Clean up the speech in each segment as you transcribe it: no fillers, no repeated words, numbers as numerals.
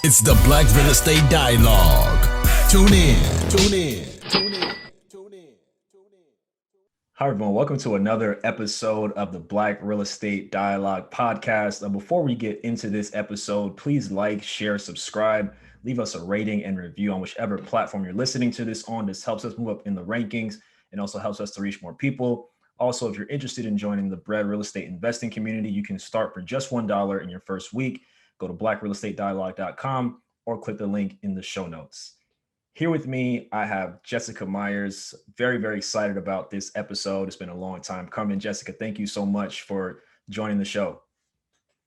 It's the Black Real Estate Dialogue. Tune in, tune in, tune in, tune in. Hi, everyone. Welcome to another episode of the Black Real Estate Dialogue podcast. Before we get into this episode, please like, share, subscribe, leave us a rating and review on whichever platform you're listening to this on. This helps us move up in the rankings and also helps us to reach more people. Also, if you're interested in joining the Bread Real Estate Investing community, you can start for just $1 in your first week. Go to blackrealestatedialogue.com or click the link in the show notes. Here with me, I have Jessica Myers. Very, very excited about this episode. It's been a long time coming. Jessica, thank you so much for joining the show.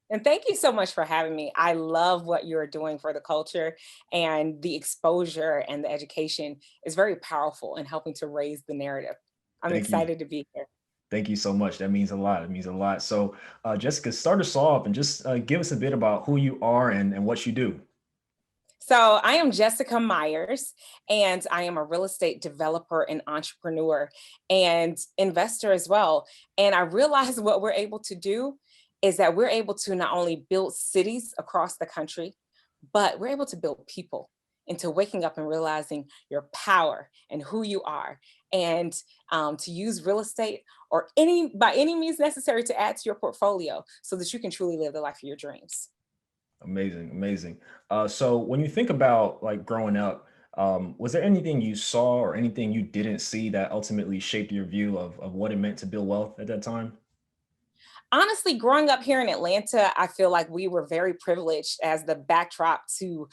And thank you so much for having me. I love what you're doing for the culture, and the exposure and the education is very powerful in helping to raise the narrative. I'm Thank you. excited to be here. Thank you so much. That means a lot. It means a lot. So Jessica, start us off and just give us a bit about who you are and what you do. So I am Jessica Myers, and I am a real estate developer and entrepreneur and investor as well. And I realize what we're able to do is that we're able to not only build cities across the country, but we're able to build people into waking up and realizing your power and who you are, and to use real estate or by any means necessary to add to your portfolio so that you can truly live the life of your dreams. Amazing, amazing. So when you think about like growing up, was there anything you saw or anything you didn't see that ultimately shaped your view of what it meant to build wealth at that time? Honestly, growing up here in Atlanta, I feel like we were very privileged as the backdrop to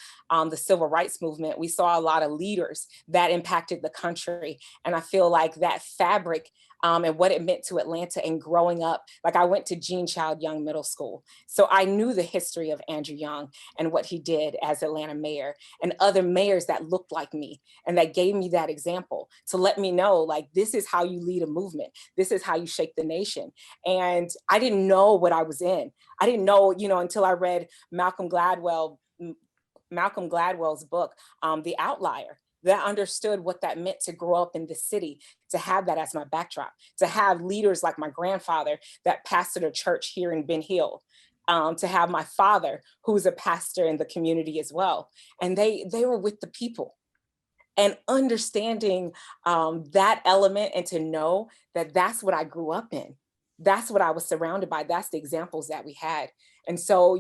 the civil rights movement. We saw a lot of leaders that impacted the country. And I feel like that fabric and what it meant to Atlanta and growing up, like I went to Jean Child Young Middle School. So I knew the history of Andrew Young and what he did as Atlanta mayor and other mayors that looked like me and that gave me that example to let me know, like, this is how you lead a movement. This is how you shake the nation. And I didn't know what I was in. I didn't know, until I read Malcolm Gladwell's book, The Outlier, that I understood what that meant to grow up in the city, to have that as my backdrop, to have leaders like my grandfather that pastored a church here in Ben Hill, to have my father who's a pastor in the community as well. And they were with the people. And understanding that element, and to know that that's what I grew up in. That's what I was surrounded by. That's the examples that we had. And so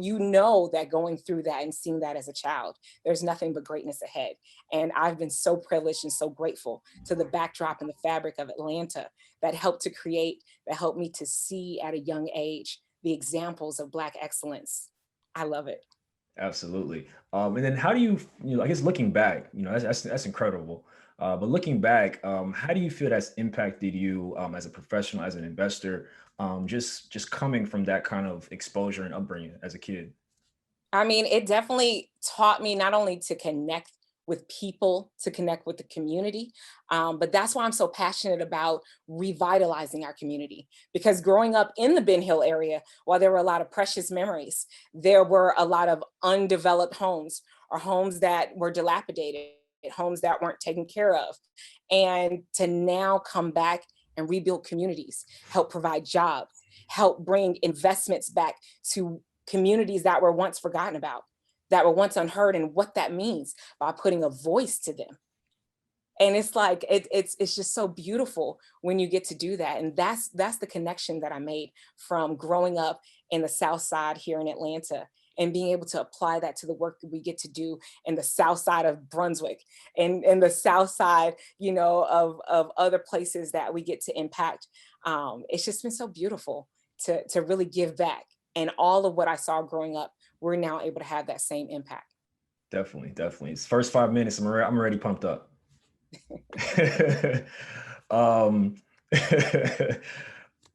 that going through that and seeing that as a child, there's nothing but greatness ahead. And I've been so privileged and so grateful to the backdrop and the fabric of Atlanta that helped me to see at a young age the examples of Black excellence. I love it. Absolutely. And then how do you, I guess looking back, that's incredible. But looking back, how do you feel that's impacted you as a professional, as an investor, just coming from that kind of exposure and upbringing as a kid? I mean, it definitely taught me not only to connect with people, to connect with the community, but that's why I'm so passionate about revitalizing our community. Because growing up in the Ben Hill area, while there were a lot of precious memories, there were a lot of undeveloped homes or homes that were dilapidated, homes that weren't taken care of. And to now come back and rebuild communities, help provide jobs, help bring investments back to communities that were once forgotten about, that were once unheard, and what that means by putting a voice to them. And it's like it's just so beautiful when you get to do that. And that's the connection that I made from growing up in the South Side here in Atlanta, and being able to apply that to the work that we get to do in the South Side of Brunswick, and in the South Side, of other places that we get to impact. It's just been so beautiful to really give back. And all of what I saw growing up, we're now able to have that same impact. Definitely, definitely. It's first 5 minutes, I'm already pumped up. um,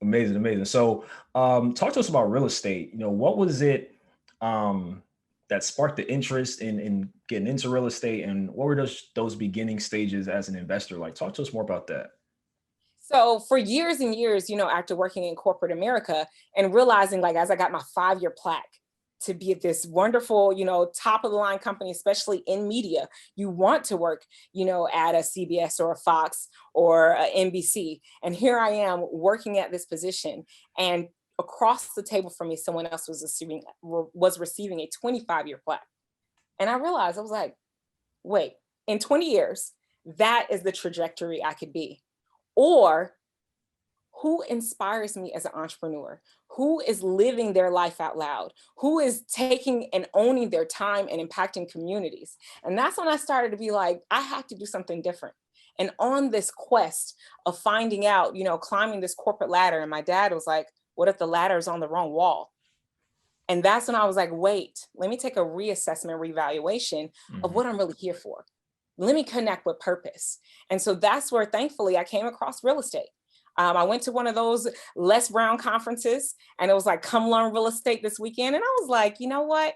amazing. So, talk to us about real estate. What was it that sparked the interest in getting into real estate, and what were those beginning stages as an investor like? Talk to us more about that. So for years and years, after working in corporate America and realizing, like, as I got my 5-year plaque to be at this wonderful, top of the line company, especially in media, you want to work, at a CBS or a Fox or a NBC. And here I am working at this position, and across the table from me, someone else was receiving a 25-year plaque. And I realized, I was like, wait, in 20 years, that is the trajectory I could be. Or who inspires me as an entrepreneur? Who is living their life out loud? Who is taking and owning their time and impacting communities? And that's when I started to be like, I have to do something different. And on this quest of finding out, climbing this corporate ladder, and my dad was like, what if the ladder is on the wrong wall? And that's when I was like, wait, let me take a reassessment, reevaluation of what I'm really here for. Let me connect with purpose. And so that's where, thankfully, I came across real estate. I went to one of those Les Brown conferences, and it was like, come learn real estate this weekend. And I was like, you know what?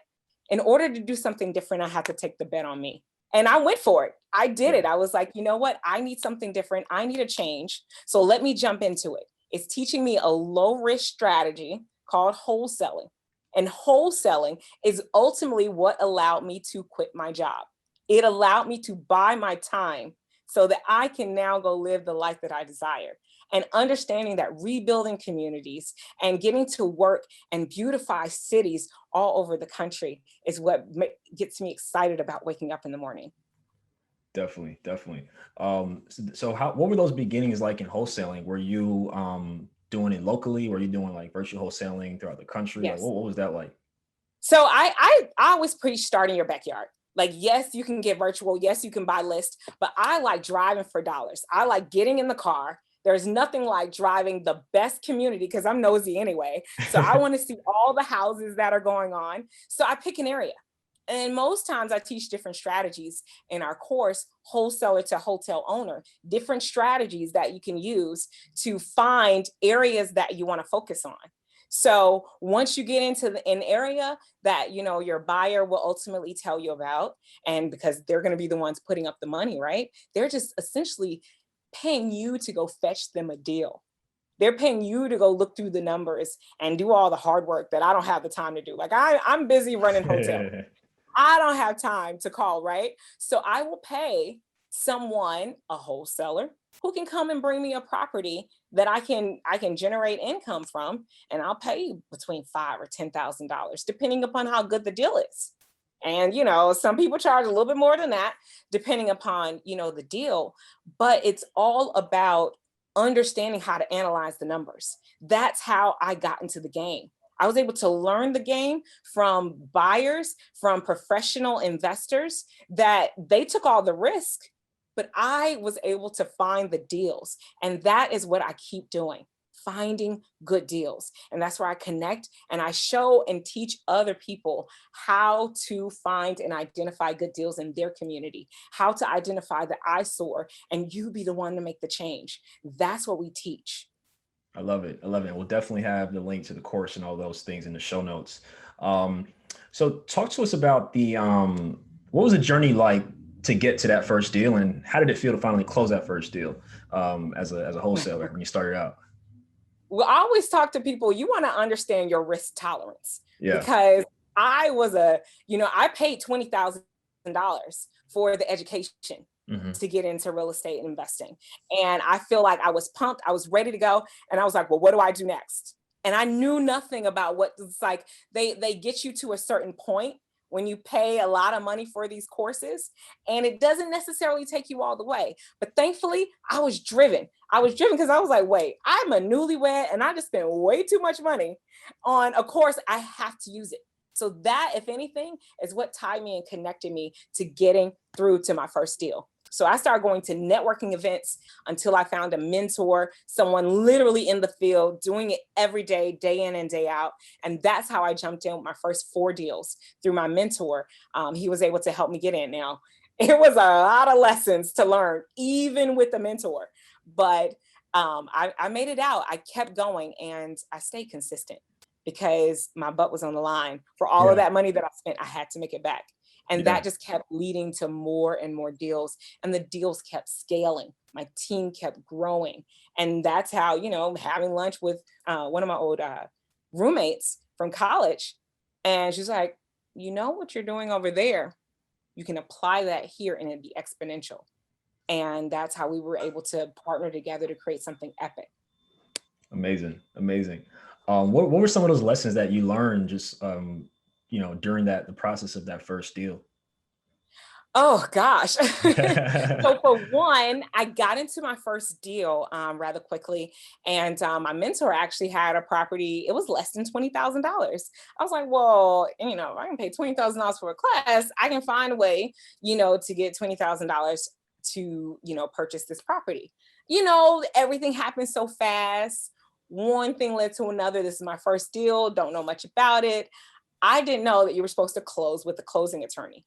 In order to do something different, I had to take the bet on me. And I went for it. I did it. I was like, you know what? I need something different. I need a change. So let me jump into it. It's teaching me a low risk strategy called wholesaling. And wholesaling is ultimately what allowed me to quit my job. It allowed me to buy my time so that I can now go live the life that I desire. And understanding that rebuilding communities and getting to work and beautify cities all over the country is what gets me excited about waking up in the morning. Definitely, definitely. What were those beginnings like in wholesaling? Were you doing it locally? Were you doing like virtual wholesaling throughout the country? Like, Yes. what was that like? So I always preach start in your backyard. Like, yes, you can get virtual. Yes, you can buy lists, but I like driving for dollars. I like getting in the car. There's nothing like driving the best community because I'm nosy anyway. So I want to see all the houses that are going on. So I pick an area. And most times I teach different strategies in our course, wholesaler to hotel owner, different strategies that you can use to find areas that you want to focus on. So once you get into an area that, your buyer will ultimately tell you about, and because they're going to be the ones putting up the money, right? They're just essentially paying you to go fetch them a deal. They're paying you to go look through the numbers and do all the hard work that I don't have the time to do. Like I'm busy running hotels. I don't have time to call, right? So I will pay someone, a wholesaler, who can come and bring me a property that I can generate income from, and I'll pay you between $5,000 or $10,000, depending upon how good the deal is. And some people charge a little bit more than that, depending upon the deal. But it's all about understanding how to analyze the numbers. That's how I got into the game. I was able to learn the game from buyers, from professional investors that they took all the risk, but I was able to find the deals. And that is what I keep doing, finding good deals. And that's where I connect and I show and teach other people how to find and identify good deals in their community, how to identify the eyesore, and you be the one to make the change. That's what we teach. I love it. I love it. We'll definitely have the link to the course and all those things in the show notes. So talk to us about what was the journey like to get to that first deal, and how did it feel to finally close that first deal as a wholesaler when you started out? Well, I always talk to people, you want to understand your risk tolerance. Yeah. Because I was I paid $20,000 for the education to get into real estate investing. And I feel like I was pumped. I was ready to go. And I was like, well, what do I do next? And I knew nothing about what it's like. They get you to a certain point when you pay a lot of money for these courses, and it doesn't necessarily take you all the way. But thankfully, I was driven. Because I was like, wait, I'm a newlywed and I just spent way too much money on a course. I have to use it. So that, if anything, is what tied me and connected me to getting through to my first deal. So I started going to networking events until I found a mentor, someone literally in the field doing it every day, day in and day out. And that's how I jumped in with my first 4 deals through my mentor. He was able to help me get in. Now, it was a lot of lessons to learn, even with the mentor. But I made it out. I kept going and I stayed consistent because my butt was on the line. For all of that money that I spent, I had to make it back. And that just kept leading to more and more deals. And the deals kept scaling. My team kept growing. And that's how, having lunch with one of my old roommates from college. And she's like, you know what you're doing over there? You can apply that here and it'd be exponential. And that's how we were able to partner together to create something epic. Amazing. Amazing. What were some of those lessons that you learned just, during the process of that first deal? Oh gosh. So for one, I got into my first deal rather quickly. And my mentor actually had a property, it was less than $20,000. I was like, well, I can pay $20,000 for a class. I can find a way, to get $20,000 to, purchase this property. Everything happened so fast. One thing led to another. This is my first deal, don't know much about it. I didn't know that you were supposed to close with a closing attorney.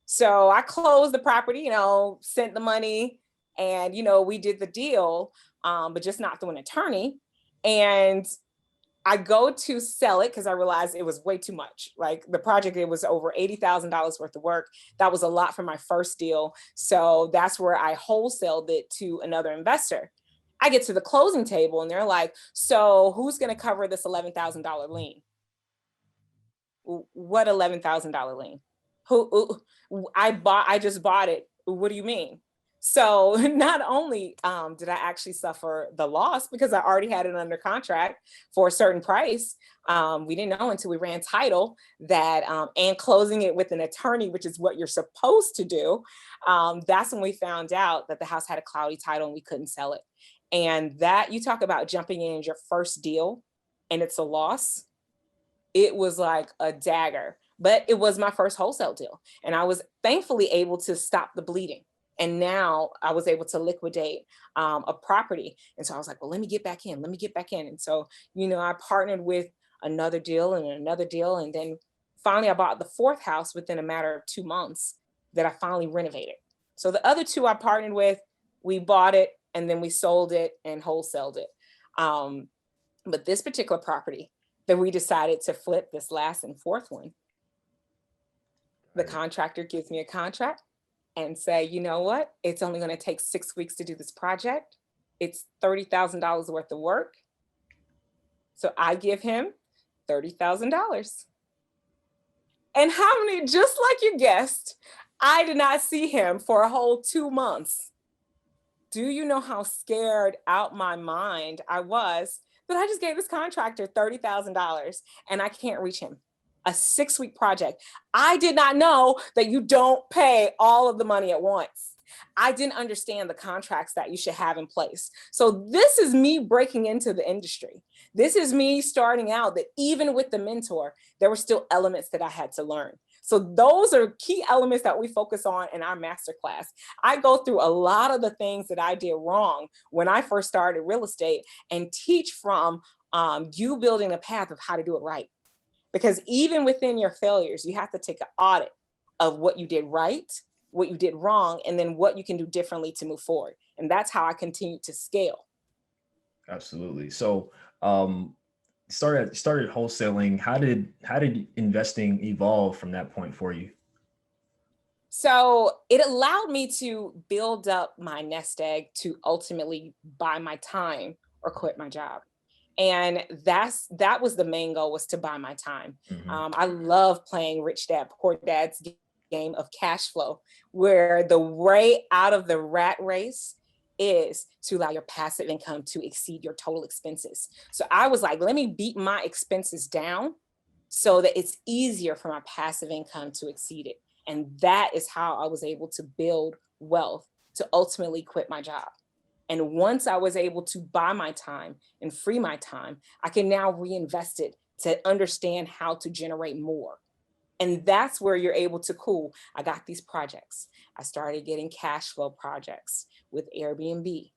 So I closed the property, sent the money, and we did the deal, but just not through an attorney. And I go to sell it because I realized it was way too much. Like the project, it was over $80,000 worth of work. That was a lot for my first deal. So that's where I wholesaled it to another investor. I get to the closing table and they're like, so who's going to cover this $11,000 lien? What $11,000 lien? I just bought it. What do you mean? So not only did I actually suffer the loss because I already had it under contract for a certain price, we didn't know until we ran title that, and closing it with an attorney, which is what you're supposed to do. That's when we found out that the house had a cloudy title and we couldn't sell it. And that, you talk about jumping in your first deal and it's a loss. It was like a dagger, but it was my first wholesale deal. And I was thankfully able to stop the bleeding. And now I was able to liquidate a property. And so I was like, well, let me get back in. Let me get back in. And so, I partnered with another deal and another deal. And then finally I bought the fourth house within a matter of 2 months that I finally renovated. So the other two I partnered with, we bought it and then we sold it and wholesaled it. But this particular property that we decided to flip, this last and fourth one, the contractor gives me a contract and say, you know what? It's only going to take 6 weeks to do this project. It's $30,000 worth of work. So I give him $30,000. And how many, just like you guessed, I did not see him for a whole 2 months. Do you know how scared out my mind I was that I just gave this contractor $30,000 and I can't reach him? A 6-week project. I did not know that you don't pay all of the money at once. I didn't understand the contracts that you should have in place. So this is me breaking into the industry. This is me starting out that even with the mentor, there were still elements that I had to learn. So those are key elements that we focus on in our masterclass. I go through a lot of the things that I did wrong when I first started real estate and teach from you building a path of how to do it right. Because even within your failures, you have to take an audit of what you did right, what you did wrong, and then what you can do differently to move forward. And that's how I continue to scale. Absolutely. So started wholesaling. How did investing evolve from that point for you? So it allowed me to build up my nest egg to ultimately buy my time or quit my job. And that was the main goal, was to buy my time. Mm-hmm. I love playing Rich Dad, Poor Dad's game of cash flow, where the way out of the rat race is to allow your passive income to exceed your total expenses. So I was like, let me beat my expenses down so that it's easier for my passive income to exceed it. And that is how I was able to build wealth to ultimately quit my job. And once I was able to buy my time and free my time, I can now reinvest it to understand how to generate more. And that's where you're able to, cool, I got these projects. I started getting cash flow projects with Airbnb.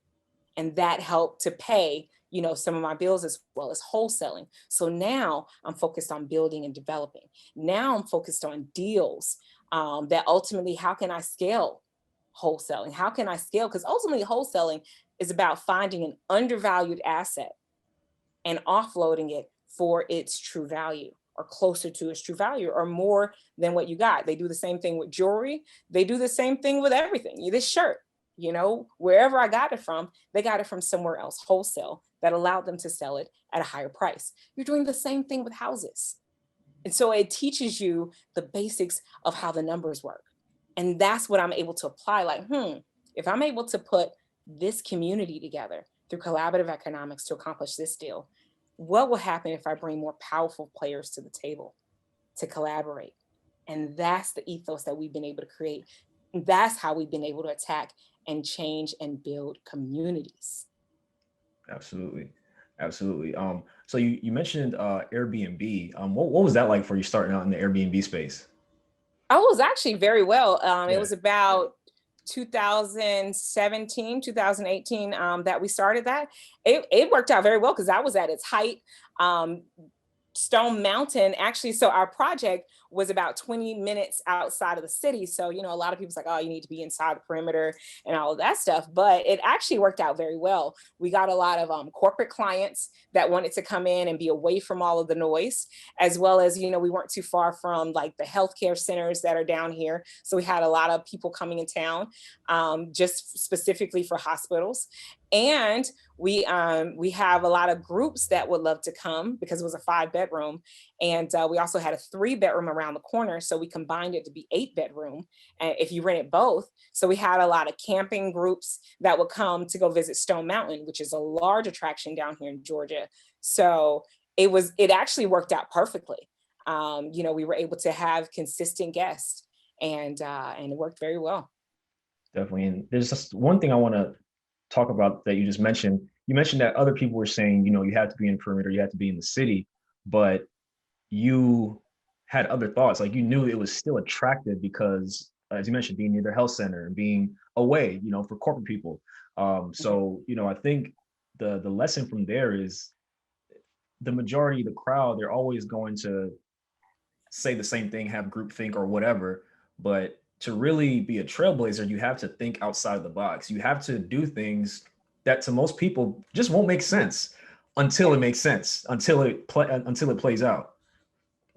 And that helped to pay, some of my bills as well as wholesaling. So now I'm focused on building and developing. Now I'm focused on deals that ultimately, how can I scale wholesaling? How can I scale? Because ultimately wholesaling is about finding an undervalued asset and offloading it for its true value, or closer to its true value, or more than what you got. They do the same thing with jewelry. They do the same thing with everything. This shirt, wherever I got it from, they got it from somewhere else, wholesale, that allowed them to sell it at a higher price. You're doing the same thing with houses. And so it teaches you the basics of how the numbers work. And that's what I'm able to apply. Like, if I'm able to put this community together through collaborative economics to accomplish this deal, what will happen if I bring more powerful players to the table to collaborate? And that's the ethos that we've been able to create. That's how we've been able to attack and change and build communities. Absolutely. Absolutely. So you mentioned Airbnb. What was that like for you starting out in the Airbnb space? Oh, it was actually very well. It Yeah. was about 2017, 2018 that we started that. It worked out very well because that was at its height. Um, Stone Mountain, actually, so our project was about 20 minutes outside of the city. So, a lot of people's like, oh, you need to be inside the perimeter and all of that stuff. But it actually worked out very well. We got a lot of corporate clients that wanted to come in and be away from all of the noise, as well as, we weren't too far from like the healthcare centers that are down here. So we had a lot of people coming in town just specifically for hospitals. And we have a lot of groups that would love to come because it was a 5-bedroom, and we also had a 3-bedroom around the corner, so we combined it to be 8-bedroom. And if you rent it both, so we had a lot of camping groups that would come to go visit Stone Mountain, which is a large attraction down here in Georgia. So it actually worked out perfectly. We were able to have consistent guests, and it worked very well. Definitely. And there's just one thing I want to talk about that you just mentioned. You mentioned that other people were saying, you have to be in perimeter, you have to be in the city, but you had other thoughts. Like you knew it was still attractive because, as you mentioned, being near the health center and being away, for corporate people. Mhm. So, I think the lesson from there is the majority of the crowd, they're always going to say the same thing, have groupthink or whatever. But to really be a trailblazer, you have to think outside of the box. You have to do things that to most people just won't make sense until Yeah. it makes sense, until it plays out.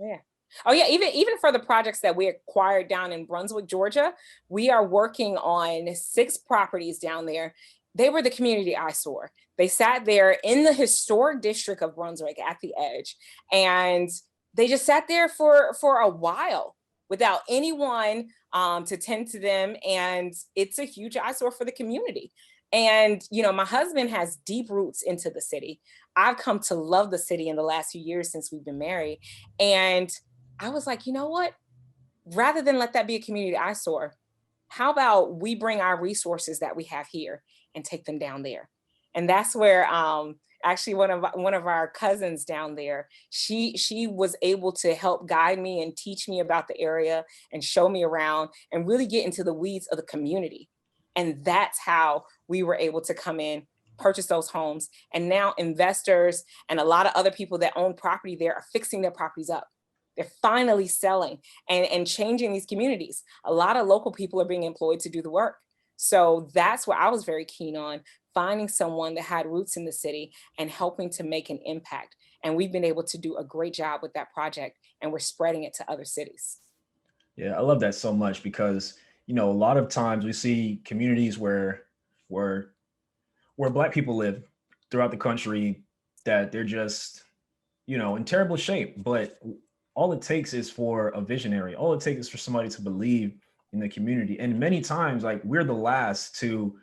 Yeah. Oh yeah, even for the projects that we acquired down in Brunswick, Georgia, we are working on 6 properties down there. They were the community eyesore. They sat there in the historic district of Brunswick at the edge, and they just sat there for a while without anyone to tend to them, and it's a huge eyesore for the community. And my husband has deep roots into the city. I've come to love the city in the last few years since we've been married. And I was like, you know what? Rather than let that be a community eyesore, how about we bring our resources that we have here and take them down there? And that's where actually one of our cousins down there, she was able to help guide me and teach me about the area and show me around and really get into the weeds of the community. And that's how we were able to come in, purchase those homes, and now investors and a lot of other people that own property there are fixing their properties up. They're finally selling and changing these communities. A lot of local people are being employed to do the work. So that's what I was very keen on, finding someone that had roots in the city and helping to make an impact. And we've been able to do a great job with that project, and we're spreading it to other cities. Yeah, I love that so much because, a lot of times we see communities where where Black people live throughout the country that they're just, in terrible shape. But all it takes is for a visionary. All it takes is for somebody to believe in the community. And many times, like we're the last to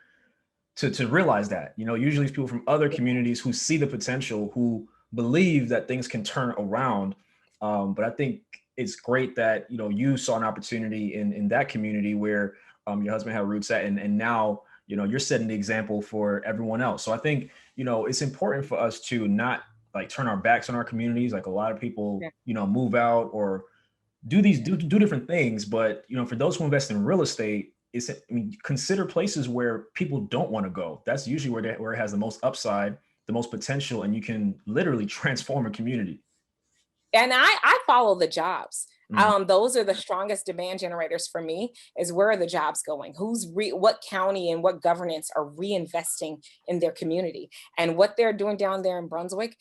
realize that. Usually it's people from other communities who see the potential, who believe that things can turn around. But I think it's great that you saw an opportunity in that community where your husband had roots at, and now you're setting the example for everyone else. So I think it's important for us to not like turn our backs on our communities. Like a lot of people Yeah. move out or do different things. But for those who invest in real estate, consider places where people don't want to go. That's usually where it has the most upside, the most potential, and you can literally transform a community. And I follow the jobs. Mhm. Those are the strongest demand generators for me, is where are the jobs going? What county and what governance are reinvesting in their community? And what they're doing down there in Brunswick,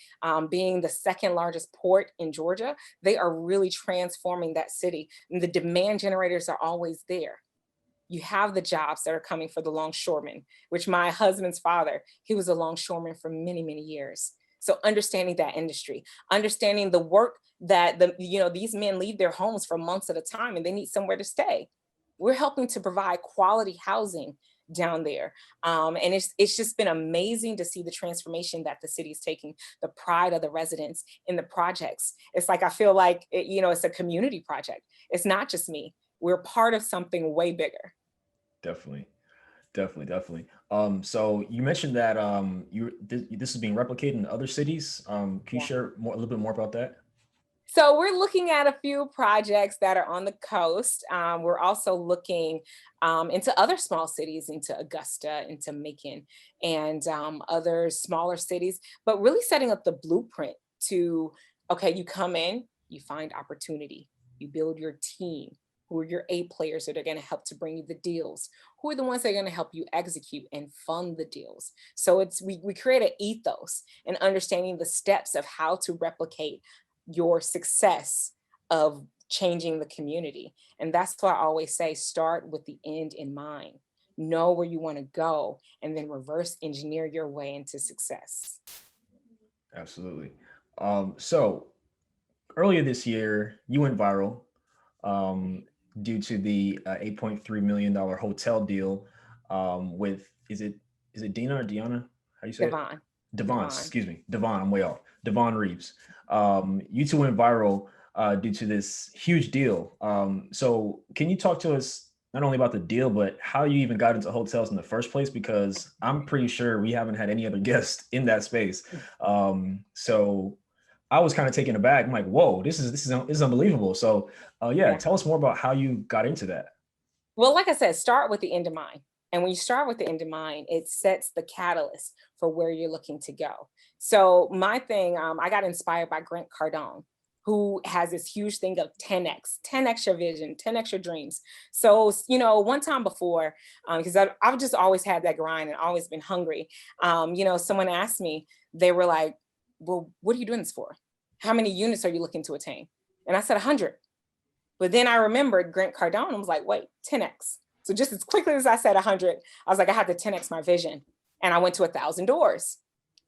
being the second largest port in Georgia, they are really transforming that city. And the demand generators are always there. You have the jobs that are coming for the longshoremen, which my husband's father, he was a longshoreman for many, many years. So understanding that industry, understanding the work that these men leave their homes for months at a time and they need somewhere to stay. We're helping to provide quality housing down there. And it's just been amazing to see the transformation that the city is taking, the pride of the residents in the projects. It's like I feel like it's a community project. It's not just me. We're part of something way bigger. Definitely. Definitely. So you mentioned that this is being replicated in other cities. Can you Yeah. share a little bit more about that? So we're looking at a few projects that are on the coast. We're also looking into other small cities, into Augusta, into Macon, and other smaller cities, but really setting up the blueprint to, okay, you come in, you find opportunity, you build your team. Who are your A players that are going to help to bring you the deals? Who are the ones that are going to help you execute and fund the deals? So we create an ethos and understanding the steps of how to replicate your success of changing the community. And that's why I always say start with the end in mind. Know where you want to go and then reverse engineer your way into success. Absolutely. So earlier this year, you went viral um, due to the $8.3 million hotel deal with is it Dina or Deanna? How do you say it? Devon, Devon, Devon. excuse me, Devon. I'm way off. Devon Reeves. You two went viral due to this huge deal. So can you talk to us not only about the deal, but how you even got into hotels in the first place? Because I'm pretty sure we haven't had any other guests in that space. So I was kind of taken aback. I'm like, whoa, this is unbelievable. So yeah, Yeah. tell us more about how you got into that. Well, like I said, start with the end in mind. And when you start with the end in mind, it sets the catalyst for where you're looking to go. So my thing, I got inspired by Grant Cardone, who has this huge thing of 10x, 10x your vision, 10x your dreams. So, one time before, because I've just always had that grind and always been hungry, someone asked me, they were like, well, what are you doing this for? How many units are you looking to attain? And I said 100. But then I remembered Grant Cardone and was like, wait, 10x. So just as quickly as I said 100, I was like, I had to 10x my vision. And I went to 1,000 doors.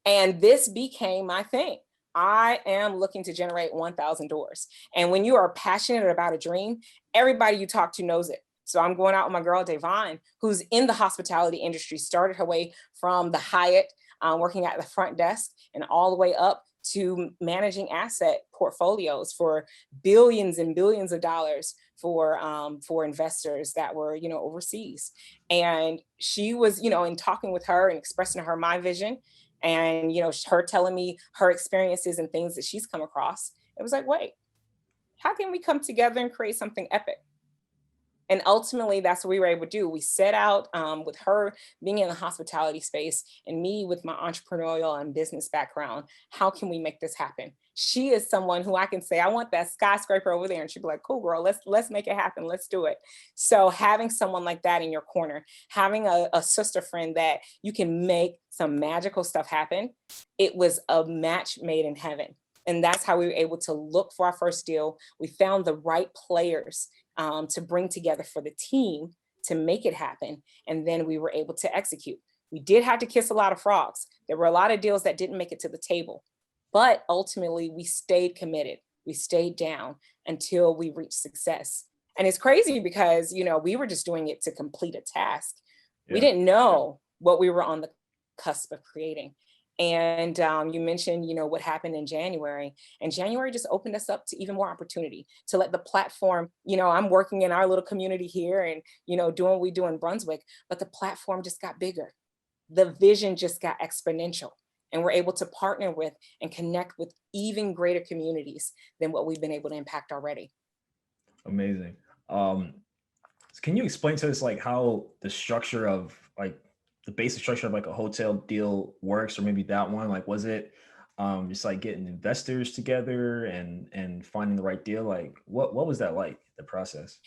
And this became my thing. I am looking to generate 1,000 doors. And when you are passionate about a dream, everybody you talk to knows it. So I'm going out with my girl, Devon, who's in the hospitality industry, started her way from the Hyatt, working at the front desk, and all the way up to managing asset portfolios for billions and billions of dollars for investors that were overseas. And she was in talking with her and expressing to her my vision, and her telling me her experiences and things that she's come across. It was like, wait, how can we come together and create something epic? And ultimately, that's what we were able to do. We set out with her being in the hospitality space and me with my entrepreneurial and business background. How can we make this happen? She is someone who I can say, I want that skyscraper over there. And she'd be like, cool, girl, let's make it happen. Let's do it. So having someone like that in your corner, having a sister friend that you can make some magical stuff happen, it was a match made in heaven. And that's how we were able to look for our first deal. We found the right players to bring together for the team to make it happen. And then we were able to execute. We did have to kiss a lot of frogs. There were a lot of deals that didn't make it to the table, but ultimately we stayed committed. We stayed down until we reached success. And it's crazy because, we were just doing it to complete a task. We didn't know what we were on the cusp of creating. And you mentioned, what happened in January, and January just opened us up to even more opportunity to let the platform, I'm working in our little community here and, doing what we do in Brunswick, but the platform just got bigger. The vision just got exponential, and we're able to partner with and connect with even greater communities than what we've been able to impact already. Amazing. Can you explain to us like how the structure of like the basic structure of like a hotel deal works, or maybe that one? Like, was it just like getting investors together and finding the right deal? Like, what was that like, the process?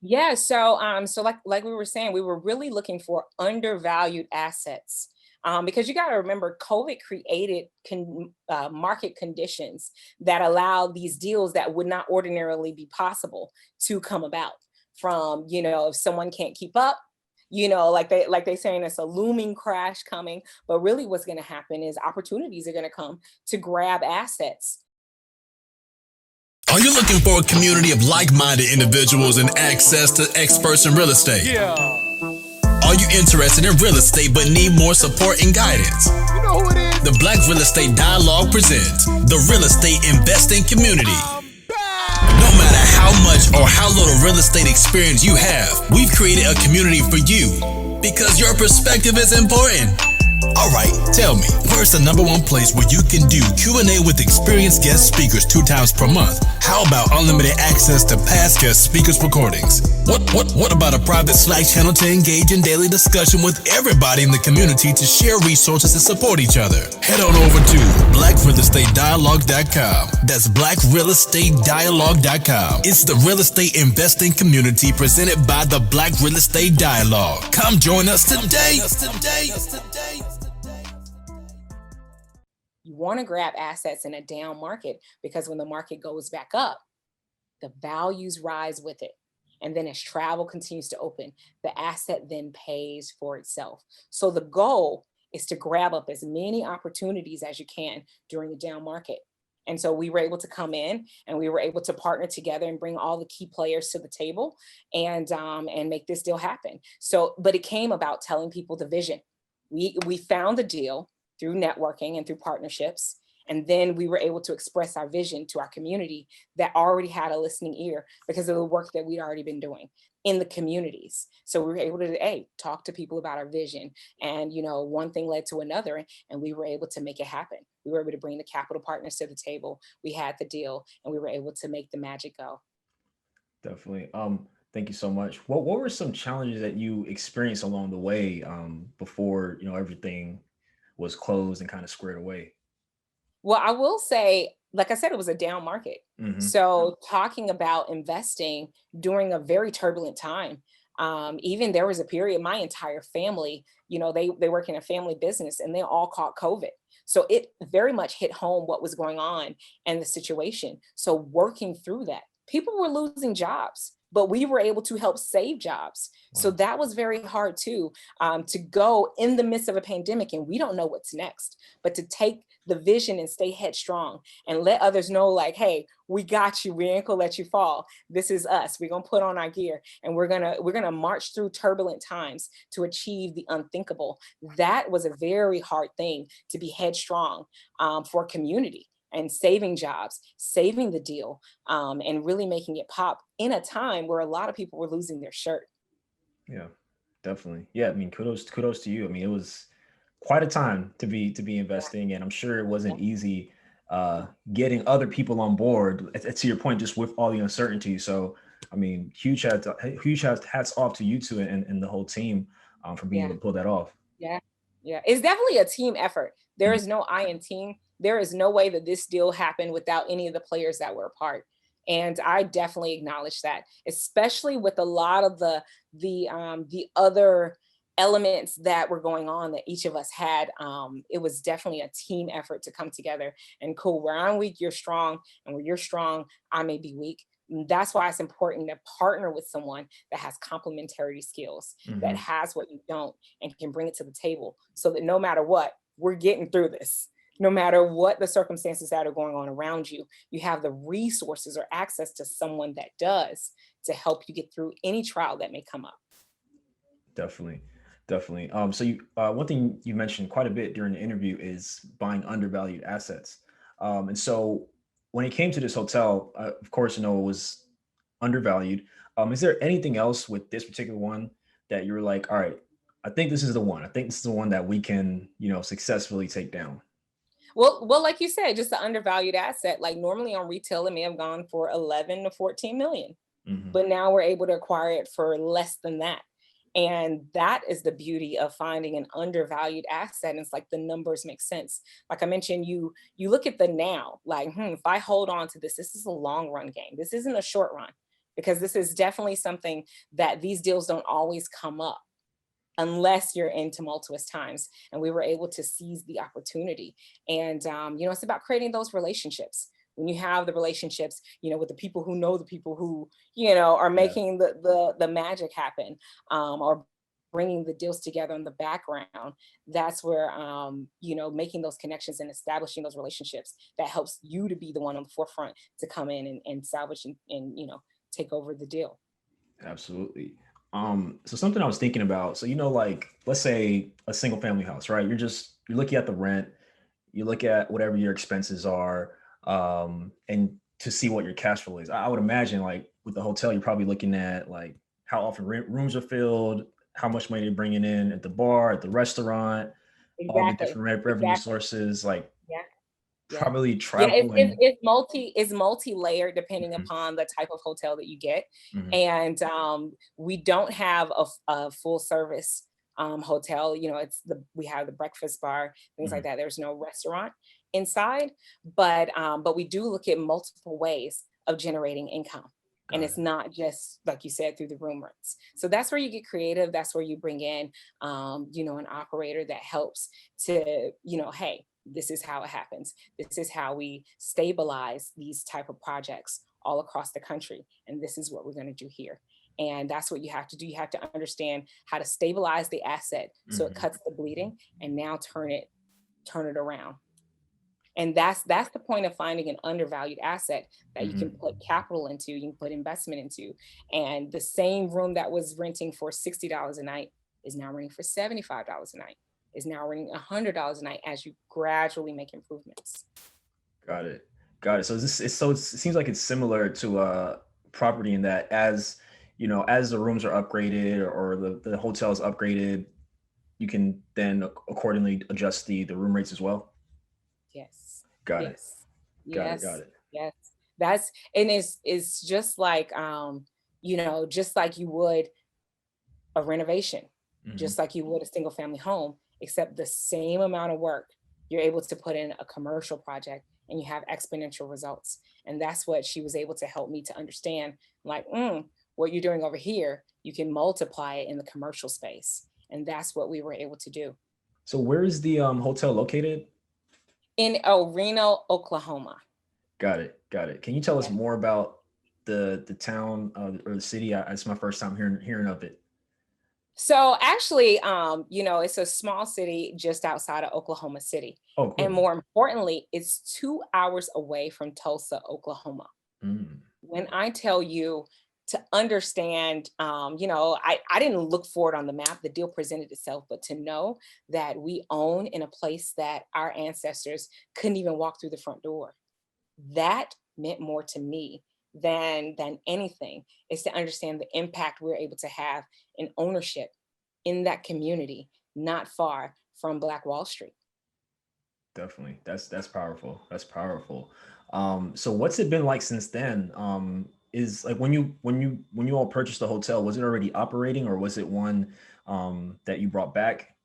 Yeah, so like we were saying, we were really looking for undervalued assets. Because you got to remember, COVID created market conditions that allowed these deals that would not ordinarily be possible to come about. From if someone can't keep up, like they saying it's a looming crash coming, but really what's going to happen is opportunities are going to come to grab assets. Are you looking for a community of like-minded individuals and access to experts in real estate? Yeah. Are you interested in real estate but need more support and guidance? You know who it is? The Black Real Estate Dialogue presents the Real Estate Investing Community. No matter how how much or how little real estate experience you have, we've created a community for you because your perspective is important. All right, tell me, where's the number one place where you can do Q&A with experienced guest speakers 2 times per month? How about unlimited access to past guest speakers' recordings? What about a private Slack channel to engage in daily discussion with everybody in the community to share resources and support each other? Head on over to blackrealestatedialogue.com. That's blackrealestatedialogue.com. It's the real estate investing community presented by the Black Real Estate Dialogue. Come join us today. You want to grab assets in a down market because when the market goes back up, the values rise with it. And then as travel continues to open, the asset then pays for itself. So the goal is to grab up as many opportunities as you can during the down market. And so we were able to come in and we were able to partner together and bring all the key players to the table and make this deal happen. So, but it came about telling people the vision. We found the deal through networking and through partnerships. And then we were able to express our vision to our community that already had a listening ear because of the work that we'd already been doing in the communities. So we were able to talk to people about our vision. And, one thing led to another, and we were able to make it happen. We were able to bring the capital partners to the table. We had the deal, and we were able to make the magic go. Definitely. Thank you so much. What were some challenges that you experienced along the way before, everything was closed and kind of squared away? Well, I will say, like I said, it was a down market. Mm-hmm. So talking about investing during a very turbulent time, even there was a period, my entire family, they work in a family business and they all caught COVID. So it very much hit home what was going on and the situation. So working through that, people were losing jobs, but we were able to help save jobs. Wow. So that was very hard too, to go in the midst of a pandemic and we don't know what's next, but to take the vision and stay headstrong and let others know like, hey, we got you. We ain't gonna let you fall. This is us. We're gonna put on our gear and we're gonna march through turbulent times to achieve the unthinkable. That was a very hard thing to be headstrong for a community. And saving jobs, saving the deal, and really making it pop in a time where a lot of people were losing their shirt. Yeah, definitely. Yeah, I mean, kudos to you. I mean, it was quite a time to be investing, and I'm sure it wasn't easy getting other people on board. To your point, just with all the uncertainty. So, I mean, huge hats off to you two and the whole team for being able to pull that off. Yeah, it's definitely a team effort. There is no I in team. There is no way that this deal happened without any of the players that were a part. And I definitely acknowledge that, especially with a lot of the other elements that were going on that each of us had. It was definitely a team effort to come together and cool, where I'm weak, you're strong, and where you're strong, I may be weak. And that's why it's important to partner with someone that has complementary skills, that has what you don't, and can bring it to the table so that no matter what, we're getting through this. No matter what the circumstances that are going on around you, you have the resources or access to someone that does to help you get through any trial that may come up. Definitely. So you, one thing you mentioned quite a bit during the interview is buying undervalued assets. And so when it came to this hotel, of course, it was undervalued. Is there anything else with this particular one that you were like, all right, I think this is the one. I think this is the one that we can, successfully take down? Well, like you said, just the undervalued asset. Like normally on retail, it may have gone for 11 to 14 million, but now we're able to acquire it for less than that. And that is the beauty of finding an undervalued asset. And it's like the numbers make sense. Like I mentioned, you look at the now, like, if I hold on to this is a long run game. This isn't a short run, because this is definitely something that these deals don't always come up unless you're in tumultuous times. And we were able to seize the opportunity. And, it's about creating those relationships. When you have the relationships, with the people who know the people who, are making the magic happen, or bringing the deals together in the background, that's where, making those connections and establishing those relationships, that helps you to be the one on the forefront to come in and salvage and take over the deal. Absolutely. So something I was thinking about, so, like, let's say a single family house, right? You're looking at the rent, you look at whatever your expenses are, and to see what your cash flow is. I would imagine, like, with the hotel, you're probably looking at like how often rooms are filled, how much money they're bringing in at the bar, at the restaurant, all the Exactly. different revenue Exactly. sources, like Yeah. Yeah. probably Yeah, travel and it's multi-layered depending Mhm, upon the type of hotel that you get. mhm, And we don't have a full service hotel. We have the breakfast bar, things like mhm. that. There's no restaurant inside, but we do look at multiple ways of generating income. And Got it's it. not just like you said through the room rents. So that's where you get creative. That's where you bring in, an operator that helps to, hey, this is how it happens. This is how we stabilize these type of projects all across the country. And this is what we're going to do here. And that's what you have to do. You have to understand how to stabilize the asset so it Mhm, cuts the bleeding and now turn it around. And that's the point of finding an undervalued asset that you can mhm. put capital into, you can put investment into. And the same room that was renting for $60 a night is now renting for $75 a night, is now renting $100 a night as you gradually make improvements. Got it. Got it. So it seems like it's similar to property in that as the rooms are upgraded or the hotel is upgraded, you can then accordingly adjust the room rates as well. Yes. Got it. Yes. Got it. Got Yes. it. Yes. That's and it's just like just like you would a renovation, Mhm. just like you would a single family home, except the same amount of work you're able to put in a commercial project and you have exponential results. And that's what she was able to help me to understand, like, what you're doing over here, you can multiply it in the commercial space. And that's what we were able to do So where is the hotel located? in Reno, Oklahoma. Got it. Got it. Can you tell us Yeah. more about the town or the city? It's my first time hearing of it. So actually, it's a small city just outside of Oklahoma City. Oh, And cool. more importantly, it's 2 hours away from Tulsa, Oklahoma. Mm, When I tell you to understand, I didn't look for it on the map, the deal presented itself, but to know that we own in a place that our ancestors couldn't even walk through the front door, that meant more to me than anything, is to understand the impact we're able to have in ownership in that community not far from Black Wall Street. definitely. That's powerful. That's powerful. So what's it been like since then? Is like when you all purchased the hotel, was it already operating or was it one that you brought back?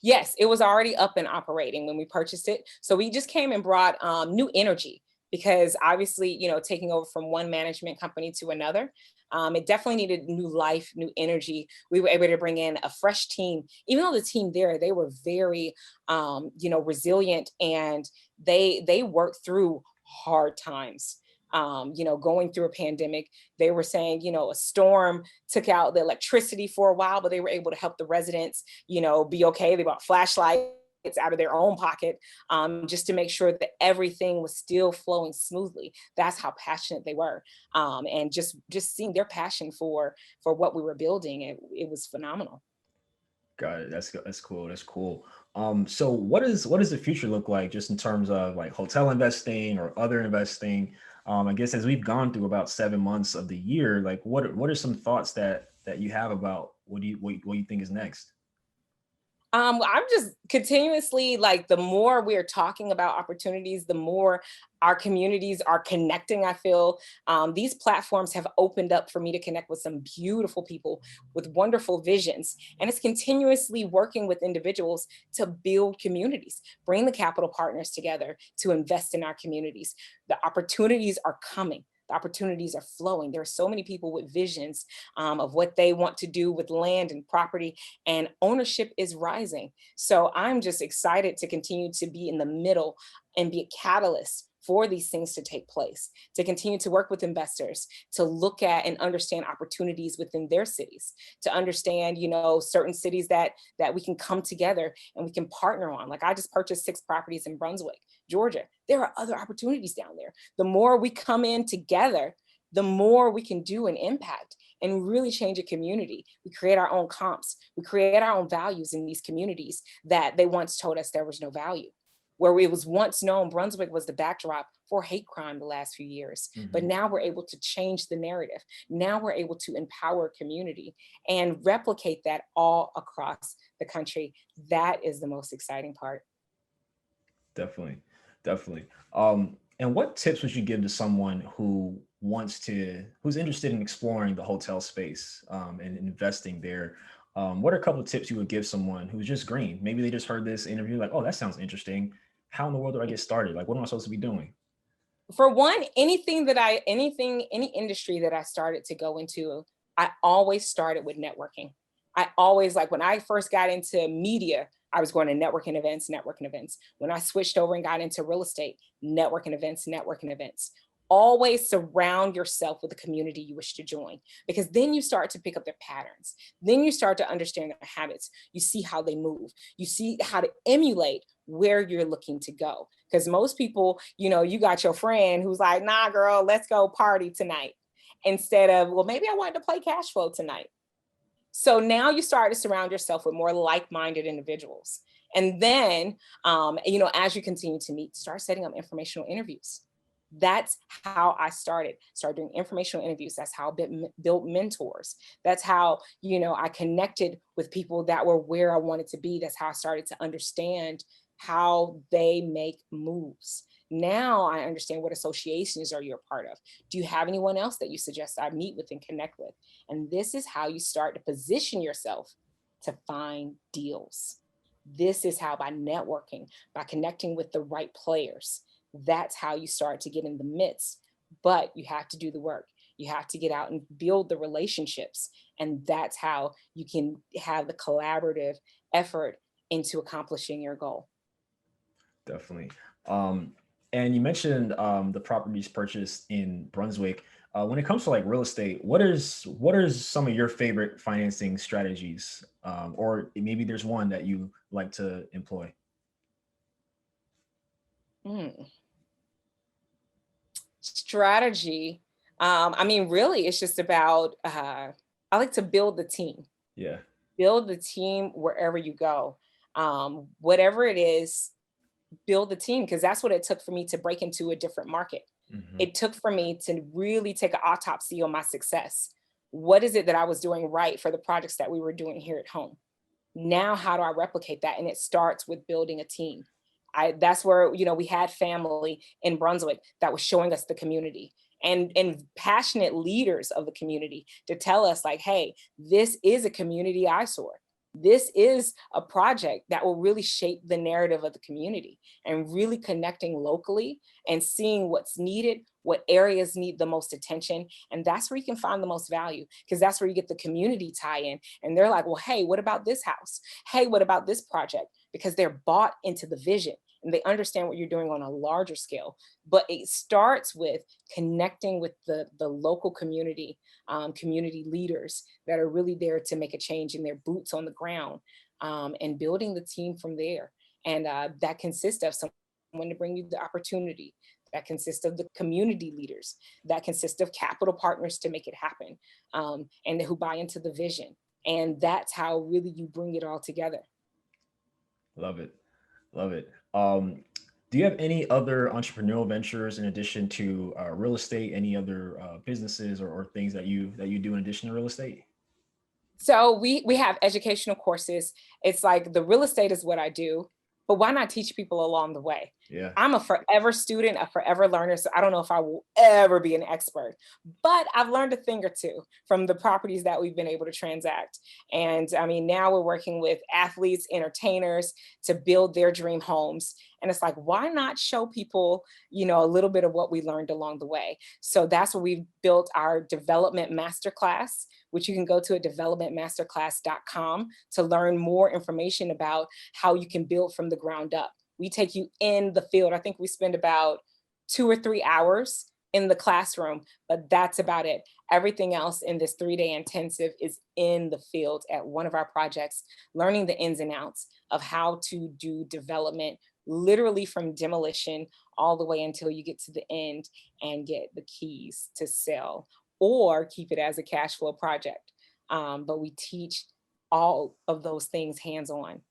Yes, it was already up and operating when we purchased it. So we just came and brought new energy because obviously, taking over from one management company to another, it definitely needed new life, new energy. We were able to bring in a fresh team, even though the team there, they were very, resilient, and they worked through hard times. Going through a pandemic, they were saying, a storm took out the electricity for a while, but they were able to help the residents, be okay. They bought flashlights out of their own pocket, just to make sure that everything was still flowing smoothly. That's how passionate they were, and just seeing their passion for what we were building, it was phenomenal. Got it. That's cool. That's cool. So what does the future look like just in terms of like hotel investing or other investing? I guess as we've gone through about 7 months of the year, like what are some thoughts that you have about what you think is next? I'm just continuously, like, the more we're talking about opportunities, the more our communities are connecting. I feel these platforms have opened up for me to connect with some beautiful people with wonderful visions. And it's continuously working with individuals to build communities, bring the capital partners together to invest in our communities. The opportunities are coming. The opportunities are flowing. There are so many people with visions of what they want to do with land and property, and ownership is rising. So I'm just excited to continue to be in the middle and be a catalyst for these things to take place, to continue to work with investors, to look at and understand opportunities within their cities, to understand, certain cities that we can come together and we can partner on. Like, I just purchased 6 properties in Brunswick, Georgia. There are other opportunities down there. The more we come in together, the more we can do an impact and really change a community. We create our own comps. We create our own values in these communities that they once told us there was no value. where it was once known Brunswick was the backdrop for hate crime the last few years. But Mhm. now we're able to change the narrative. Now we're able to empower community and replicate that all across the country. That is the most exciting part. Definitely, definitely. And what tips would you give to someone who's interested in exploring the hotel space and investing there? What are a couple of tips you would give someone who's just green? Maybe they just heard this interview, like, oh, that sounds interesting. How in the world do I get started? Like, what am I supposed to be doing? For one, any industry that I started to go into, I always started with networking. I always, like when I first got into media, I was going to networking events. When I switched over and got into real estate, networking events. Always surround yourself with the community you wish to join, because then you start to pick up their patterns. Then you start to understand their habits. You see how they move. You see how to emulate where you're looking to go. Because most people, you got your friend who's like, nah, girl, let's go party tonight. Instead of, well, maybe I wanted to play cash flow tonight. So now you start to surround yourself with more like-minded individuals. And then, as you continue to meet, start setting up informational interviews. That's how I started doing informational interviews. That's how I built mentors. That's how, I connected with people that were where I wanted to be. That's how I started to understand how they make moves. Now I understand what associations are you a part of. Do you have anyone else that you suggest I meet with and connect with? And this is how you start to position yourself to find deals. This is how, by networking, by connecting with the right players, that's how you start to get in the midst. But you have to do the work. You have to get out and build the relationships. And that's how you can have the collaborative effort into accomplishing your goal. Definitely. Um, and you mentioned the properties purchased in Brunswick. When it comes to like real estate, what are some of your favorite financing strategies? Or maybe there's one that you like to employ. Mm. Strategy. Really, it's just about, I like to build the team. Yeah. Build the team wherever you go. Whatever it is, build the team, because that's what it took for me to break into a different market. Hmm. It took for me to really take an autopsy on my success. What is it that I was doing right for the projects that we were doing here at home? Now, how do I replicate that? And it starts with building a team. That's where, we had family in Brunswick that was showing us the community, and passionate leaders of the community to tell us like, hey, this is a community eyesore. This is a project that will really shape the narrative of the community, and really connecting locally and seeing what's needed, what areas need the most attention. And that's where you can find the most value, because that's where you get the community tie in. And they're like, well, hey, what about this house? Hey, what about this project? Because they're bought into the vision and they understand what you're doing on a larger scale. But it starts with connecting with the local community, community leaders that are really there to make a change in their boots on the ground, and building the team from there. And that consists of someone to bring you the opportunity, that consists of the community leaders, that consists of capital partners to make it happen, and who buy into the vision. And that's how really you bring it all together. Love it. Love it. Do you have any other entrepreneurial ventures in addition to real estate? Any other businesses or things that you do in addition to real estate? So we have educational courses. It's like the real estate is what I do, but why not teach people along the way? Yeah. I'm a forever student, a forever learner. So I don't know if I will ever be an expert, but I've learned a thing or two from the properties that we've been able to transact. And now we're working with athletes, entertainers to build their dream homes. And it's like, why not show people, a little bit of what we learned along the way? So that's where we've built our development masterclass, which you can go to at developmentmasterclass.com to learn more information about how you can build from the ground up. We take you in the field. I think we spend about 2 or 3 hours in the classroom, but that's about it. Everything else in this 3-day intensive is in the field at one of our projects, learning the ins and outs of how to do development, literally from demolition all the way until you get to the end and get the keys to sell or keep it as a cash flow project. But we teach all of those things hands on.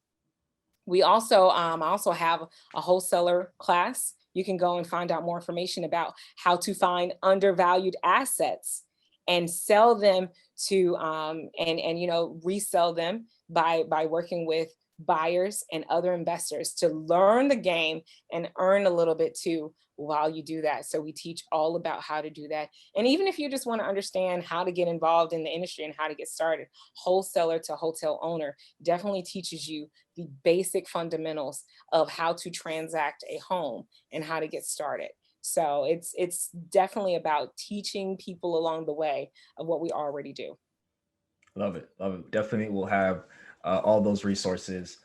We also, I also have a wholesaler class. You can go and find out more information about how to find undervalued assets and sell them to, and resell them by working with buyers and other investors to learn the game and earn a little bit too while you do that. So we teach all about how to do that. And even if you just want to understand how to get involved in the industry and how to get started, wholesaler to hotel owner definitely teaches you the basic fundamentals of how to transact a home and how to get started. So it's definitely about teaching people along the way of what we already do. Love it. Love it. Definitely will have all those resources,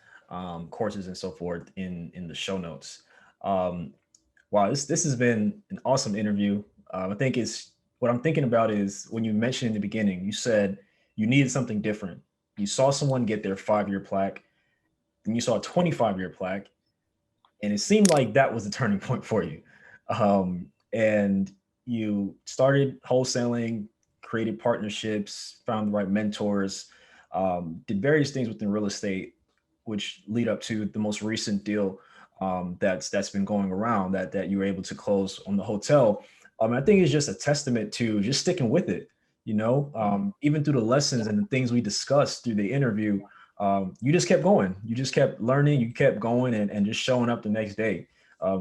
courses and so forth in the show notes. Um, wow, this has been an awesome interview. I think it's what I'm thinking about is when you mentioned in the beginning, you said you needed something different. You saw someone get their 5-year plaque, and you saw a 25-year plaque, and it seemed like that was the turning point for you. And you started wholesaling, created partnerships, found the right mentors, did various things within real estate, which lead up to the most recent deal that's been going around that you were able to close on the hotel. I think it's just a testament to just sticking with it. Even through the lessons and the things we discussed through the interview, you just kept going. You just kept learning. You kept going and just showing up the next day.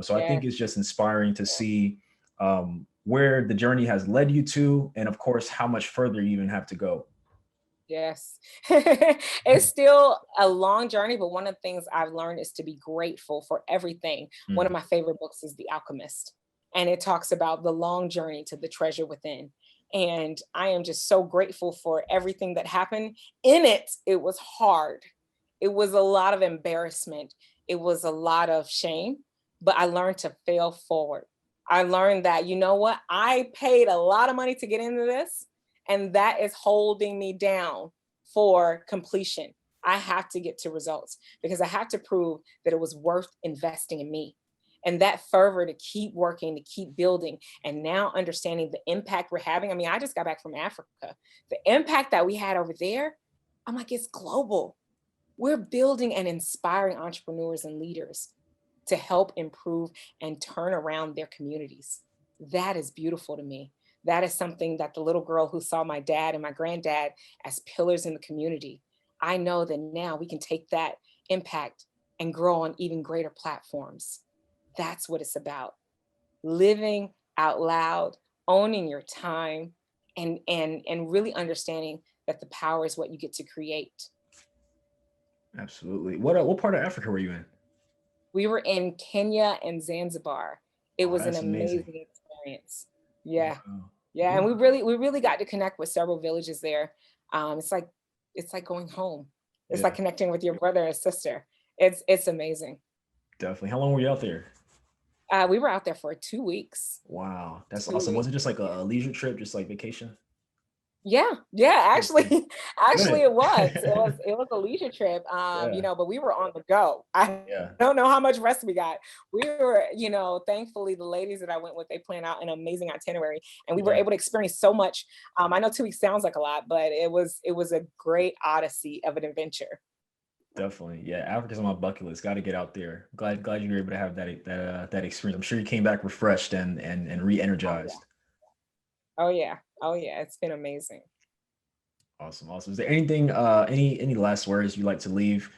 So I Yeah. think it's just inspiring to see where the journey has led you to, and of course, how much further you even have to go. Yes. It's still a long journey, but one of the things I've learned is to be grateful for everything. One of Mm, my favorite books is The Alchemist, and it talks about the long journey to the treasure within. And I am just so grateful for everything that happened. In it, it was hard. It was a lot of embarrassment. It was a lot of shame, but I learned to fail forward. I learned that, you know what? I paid a lot of money to get into this, and that is holding me down for completion. I have to get to results because I have to prove that it was worth investing in me. And that fervor to keep working, to keep building, and now understanding the impact we're having. I mean, I just got back from Africa. The impact that we had over there, I'm like, it's global. We're building and inspiring entrepreneurs and leaders to help improve and turn around their communities. That is beautiful to me. That is something that the little girl who saw my dad and my granddad as pillars in the community, I know that now we can take that impact and grow on even greater platforms. That's what it's about. Living out loud, owning your time, and really understanding that the power is what you get to create. absolutely. What part of Africa were you in? We were in Kenya and Zanzibar. It Oh, was an that's amazing. amazing experience. Yeah. Wow. Yeah, and Yeah. we really got to connect with several villages there. It's like going home. It's like Yeah, connecting with your brother and sister. It's amazing. definitely. How long were you out there? We were out there for 2 weeks. Wow, that's Two awesome. Was it weeks. just like Yeah. a leisure trip, just like vacation? Yeah, yeah, Good, actually, good, actually good. it was. It was a leisure trip, Yeah, but we were on the go. I yeah, don't know how much rest we got. We were, thankfully the ladies that I went with, they planned out an amazing itinerary and we were yeah, able to experience so much. I know 2 weeks sounds like a lot, but it was a great odyssey of an adventure. definitely. Yeah, Africa's on my bucket list. Got to get out there. Glad you were able to have that experience. I'm sure you came back refreshed and Oh yeah. re-energized. Oh yeah. Oh yeah. It's been amazing. Awesome, awesome. Is there anything, any last words you'd like to leave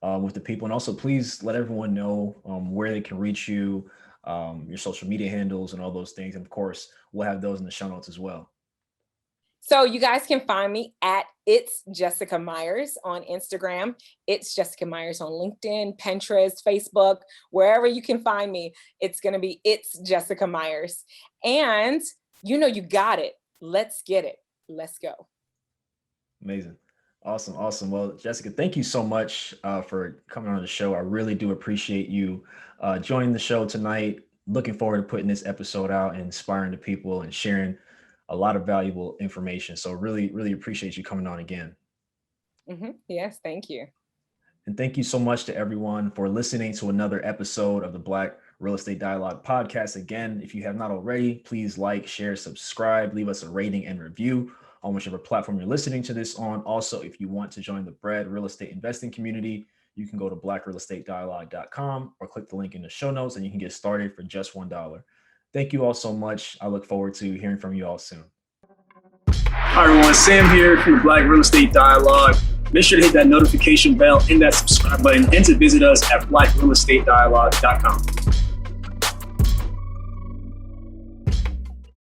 with the people? And also, please let everyone know where they can reach you, your social media handles, and all those things. And of course, we'll have those in the show notes as well. So you guys can find me at It's Jessica Myers on Instagram. It's Jessica Myers on LinkedIn, Pinterest, Facebook, wherever you can find me. It's going to be It's Jessica Myers. And you got it. Let's get it. Let's go. Amazing. Awesome. Awesome. Well, Jessica, thank you so much for coming on the show. I really do appreciate you joining the show tonight. Looking forward to putting this episode out and inspiring the people and sharing a lot of valuable information. So really, really appreciate you coming on again. Yes, thank you. And thank you so much to everyone for listening to another episode of the Black Real Estate Dialogue podcast. Again, if you have not already, please like, share, subscribe, leave us a rating and review on whichever platform you're listening to this on. Also, if you want to join the Bread Real Estate Investing community, you can go to blackrealestatedialogue.com or click the link in the show notes and you can get started for just $1. Thank you all so much. I look forward to hearing from you all soon. Hi everyone, Sam here from the Black Real Estate Dialogue. Make sure to hit that notification bell and that subscribe button and to visit us at blackrealestatedialogue.com.